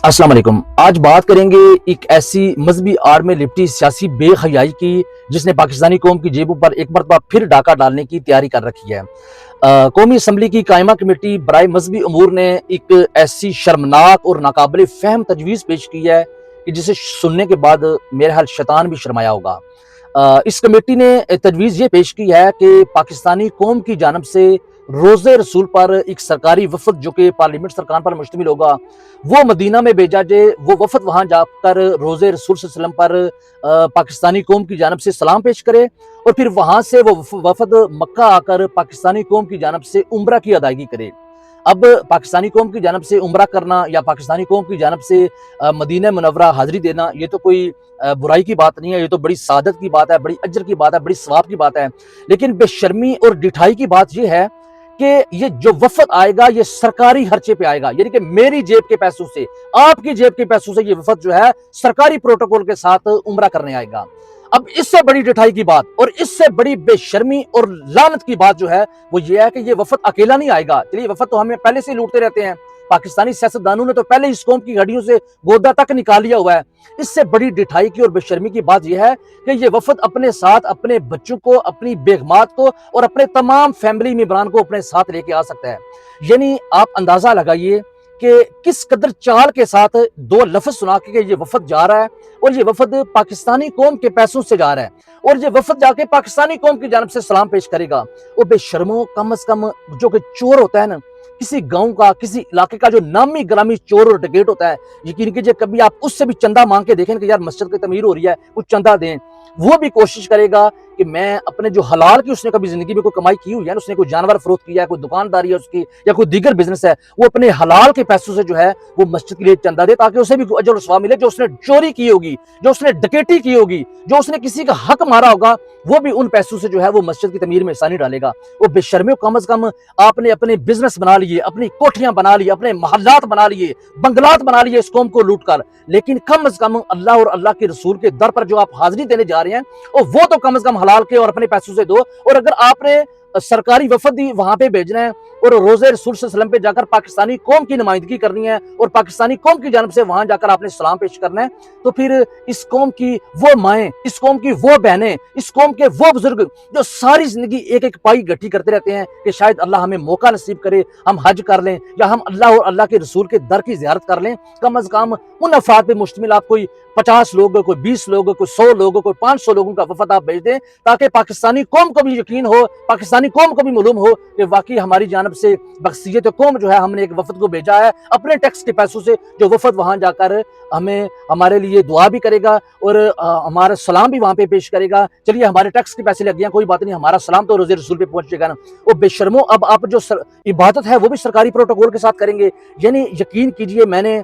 अस्सलाम वालेकुम। आज बात करेंगे एक ऐसी मजहबी आड़ में लिपटी सियासी बेहयाई की जिसने पाकिस्तानी कौम की जेबों पर एक मरतबा फिर डाका डालने की तैयारी कर रखी है। कौमी असम्बली की कायमा कमेटी बराए मजहबी अमूर ने एक ऐसी शर्मनाक और नाकाबिल फहम तजवीज़ पेश की है कि जिसे सुनने के बाद मेरे हाल शैतान भी शर्माया होगा। इस कमेटी ने तजवीज़ ये पेश की है कि पाकिस्तानी कौम की जानब से रोज़े रसूल पर एक सरकारी वफद जो कि पार्लियामेंट सरकार पर मुश्तमिल होगा वो मदीना में भेजा जाए। वो वफद वहाँ जाकर रोज़े रसूल सल्लल्लाहु अलैहि वसल्लम पर पाकिस्तानी कौम की जानब से सलाम पेश करे और फिर वहाँ से वो वफद मक्का आकर पाकिस्तानी कौम की जानब से उम्रा की अदायगी करे। अब पाकिस्तानी कौम की जानब से उम्रा करना या पाकिस्तानी कौम की जानब से मदीना मुनव्वरा हाज़िरी देना ये तो कोई बुराई की बात नहीं है, ये तो बड़ी सादत की बात है, बड़ी अजर की बात है, बड़ी सवाब की बात है। लेकिन बेशर्मी और डिठाई की बात यह है कि ये जो वफद आएगा ये सरकारी खर्चे पे आएगा, यानी कि मेरी जेब के पैसों से, आपकी जेब के पैसों से ये वफद जो है सरकारी प्रोटोकॉल के साथ उम्रा करने आएगा। अब इससे बड़ी डिठाई की बात और इससे बड़ी बेशर्मी और लानत की बात जो है वो ये है कि ये वफद अकेला नहीं आएगा। चलिए, वफद तो हमें पहले से लूटते रहते हैं, पाकिस्तानी सियासतदानों ने तो पहले इस कौम की हड्डियों से गोदा तक निकाल लिया हुआ है। इससे बड़ी डिठाई की और बेशर्मी की बात यह है कि ये वफद अपने साथ अपने बच्चों को, अपनी बेगमात को और अपने तमाम फैमिली मेंबरान को अपने साथ लेके आ सकता है। यानी आप अंदाजा लगाइए कि किस कदर चाल के साथ दो लफ्ज सुना के ये वफद जा रहा है और ये वफद पाकिस्तानी कौम के पैसों से जा रहा है और ये वफद जाके पाकिस्तानी कौम की जानब से सलाम पेश करेगा। वो बेशर्मों, कम अज कम जो कि चोर होता है ना, किसी गांव का, किसी इलाके का जो नामी ग्रामी चोर और डकैत होता है, यकीन कीजिए कभी आप उससे भी चंदा मांग के देखें कि यार मस्जिद की तमीर हो रही है, कुछ चंदा दें, वो भी कोशिश करेगा कि मैं अपने जो हलाल की उसने कभी जिंदगी में कोई कमाई की हुई है, उसने कोई जानवर फरोख्त किया है, कोई दुकानदारी है उसकी या कोई दीगर बिजनेस है, वो अपने हलाल के पैसों से जो है वो मस्जिद के लिए चंदा दे ताकि उसे भी अजर और सवाब मिले। जो उसने चोरी की होगी, जो उसने डकैती की होगी, जो उसने किसी का हक मारा होगा, वो भी उन पैसों से जो है वो मस्जिद की तमीर में आसानी डालेगा। वो बेशर्मियों, कम अज कम आपने अपने बिजनेस बना लिए, अपनी कोठियां बना ली, अपने महल्लात बना लिए, बंगलात बना लिए इस कौम को लूट कर, लेकिन कम अज कम अल्लाह और अल्लाह के रसूल के दर पर जो आप हाजिरी देने जा रहे हैं और वो तो कम अज कम हलाल के और अपने पैसों से दो। और अगर आपने सरकारी वफद ही वहां पे भेजना है और रोजे रसूल सल्लल्लाहु अलैहि वसल्लम पे जाकर पाकिस्तानी कौम की नुमाइंदगी करनी है और पाकिस्तानी कौम की जानब से वहां जाकर आपने सलाम पेश करना है, तो फिर इस कौम की वो माएं, इस कौम की वो बहनें, इस कौम के वो बुजुर्ग जो सारी जिंदगी एक एक पाई गट्टी करते रहते हैं कि शायद अल्लाह हमें मौका नसीब करे, हम हज कर लें या हम अल्लाह और अल्लाह के रसूल के दर की ज़ियारत कर लें। कम अज कम उन अफराद पे मुश्तमिल आप कोई 50 लोग, कोई 20 लोग, कोई 100 लोग, कोई 500 लोगों का वफद आप भेज दें ताकि पाकिस्तानी कौम को भी यकीन हो, पाकिस्तानी कौम को भी मालूम हो कि वाकई हमारी जानब से बख्शियत कौम जो है, हमने एक वफद को भेजा है अपने टैक्स के पैसों से, जो वफद वहां जाकर हमें हमारे लिए दुआ भी करेगा और हमारा सलाम भी वहां पे पेश करेगा। चलिए, हमारे टैक्स के पैसे लग गए, कोई बात नहीं, हमारा सलाम तो रोजे रसूल पे पहुंचेगा ना। वो बेशर्मो, अब आप जो इबादत है वो भी सरकारी प्रोटोकॉल के साथ करेंगे। यानी यकीन कीजिए, मैंने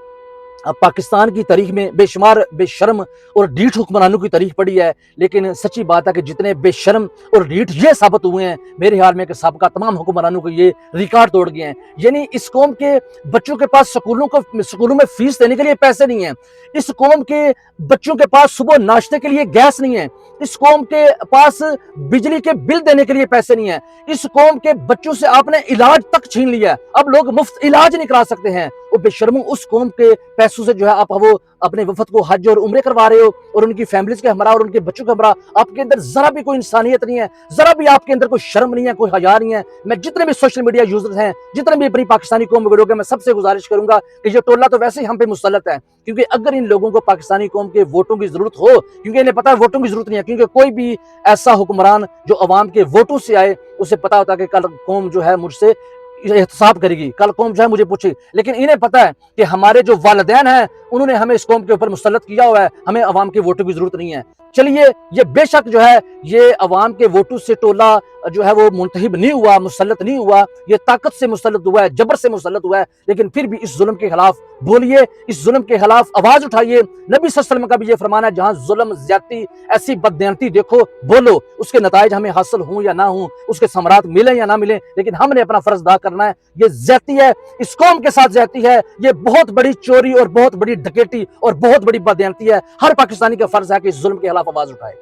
पाकिस्तान की तारीख में बेशुमार बेशर्म और ढीठ हुक्मरानों की तारीख पढ़ी है, लेकिन सच्ची बात है कि जितने बेशर्म और ढीठ ये साबित हुए हैं मेरे ख्याल में कि साबका तमाम हुक्मरानों को ये रिकॉर्ड तोड़ गए हैं। यानी इस कौम के बच्चों के पास स्कूलों में फीस देने के लिए पैसे नहीं है, इस कौम के बच्चों के पास सुबह नाश्ते के लिए गैस नहीं है, इस कौम के पास बिजली के बिल देने के लिए पैसे नहीं है, इस कौम के बच्चों से आपने इलाज तक छीन लिया, अब लोग मुफ्त इलाज नहीं करा सकते हैं। वो बेशर्मो, उस कौम के पैसों से जो है आप वो अपने वफद को हज और उम्रे करवा रहे हो और उनकी फैमिलीज के हमरा और उनके बच्चों के हमरा। आपके अंदर जरा भी कोई इंसानियत नहीं है, जरा भी आपके अंदर कोई शर्म नहीं है, कोई हया नहीं है। मैं जितने भी सोशल मीडिया यूजर्स हैं, जितने भी अपनी पाकिस्तानी कौम के लोग हैं, मैं सबसे गुजारिश करूंगा कि ये टोला तो वैसे ही हम पे मुसल्लत है, क्योंकि अगर इन लोगों को पाकिस्तानी कौम के वोटों की जरूरत हो, क्योंकि इन्हें पता है वोटों की जरूरत नहीं है, क्योंकि कोई भी ऐसा हुक्मरान जो अवाम के वोटों से आए उसे पता होता है कि कल कौम जो है मुझसे एहतसाब करेगी, कल कौम जो है मुझे पूछे। लेकिन इन्हें पता है कि हमारे जो वालिदैन हैं उन्होंने हमें इस कौम के ऊपर मुसल्लत किया हुआ है, हमें अवाम के वोटों की जरूरत नहीं है। चलिए, ये बेशक जो है ये अवाम के वोटों से टोला जो है वो मुंतहिब नहीं हुआ, मुसल्लत नहीं हुआ, ये ताकत से मुसल्लत हुआ है, जबर से मुसल्लत हुआ है, लेकिन फिर भी इस जुल्म के खिलाफ बोलिए, इस जुल्म के खिलाफ आवाज उठाइए। नबी सल्लल्लाहु अलैहि वसल्लम का भी ये फरमान है, जहां जुल्म, ज्यादती, ऐसी बददियानती देखो, बोलो, उसके नताइज हमें हासिल हों या ना हों, उसके समरात मिले या ना मिले, लेकिन हमने अपना फर्ज अदा करना है। ये ज्यादती है, इस कौम के साथ ज्यादती है, ये बहुत बड़ी चोरी और बहुत बड़ी डकैती और बहुत बड़ी बददियानती है। हर पाकिस्तानी का फर्ज है कि इस जुल्म के खिलाफ आवाज उठाए।